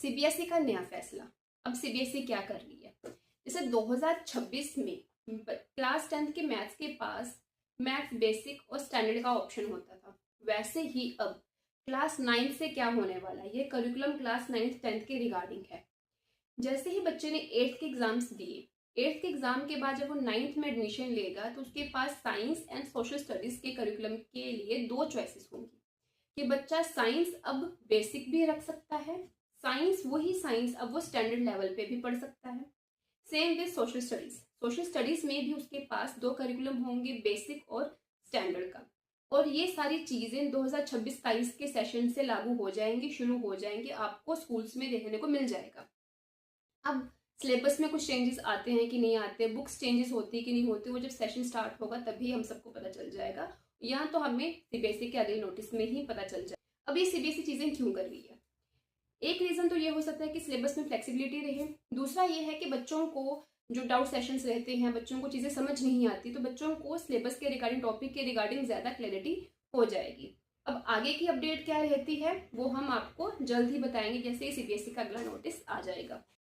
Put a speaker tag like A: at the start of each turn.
A: CBSE का नया फैसला। अब सीबीएसई क्या कर रही है, जैसे 2026 में क्लास 10th के मैथ्स के पास मैथ्स बेसिक और स्टैंडर्ड का ऑप्शन होता था, वैसे ही अब क्लास 9 से क्या होने वाला है, ये करिकुलम क्लास 9th 10th के रिगार्डिंग है। जैसे ही बच्चे ने 8th के एग्जाम्स दिए, 8th के एग्जाम के बाद जब वो 9th में एडमिशन लेगा तो उसके पास साइंस एंड सोशल स्टडीज के करिकुलम के लिए दो चॉइसेस होंगी कि बच्चा साइंस अब बेसिक भी रख सकता है, साइंस वही साइंस अब वो स्टैंडर्ड लेवल पे भी पढ़ सकता है। Same with social studies, social studies में भी उसके पास दो करिकुलम होंगे, बेसिक और स्टैंडर्ड का। और ये सारी चीजें 2026-23 के सेशन से लागू हो जाएंगी, शुरू हो जाएंगी, आपको स्कूल्स में देखने को मिल जाएगा। अब सिलेबस में कुछ चेंजेस आते हैं कि नहीं आते, बुक्स चेंजेस होती है कि नहीं होती, वो जब सेशन स्टार्ट होगा तभी हम सबको पता चल जाएगा, या तो हमें सीबीएसई के अगले नोटिस में ही पता चल जाए। अब ये सीबीएसई चीजें क्यों कर रही है, एक रीजन तो ये हो सकता है कि सिलेबस में फ्लेक्सिबिलिटी रहे, दूसरा ये है कि बच्चों को जो डाउट सेशंस रहते हैं, बच्चों को चीजें समझ नहीं आती, तो बच्चों को सिलेबस के रिगार्डिंग, टॉपिक के रिगार्डिंग ज्यादा क्लैरिटी हो जाएगी। अब आगे की अपडेट क्या रहती है वो हम आपको जल्द ही बताएंगे, जैसे ही सीबीएसई का अगला नोटिस आ जाएगा।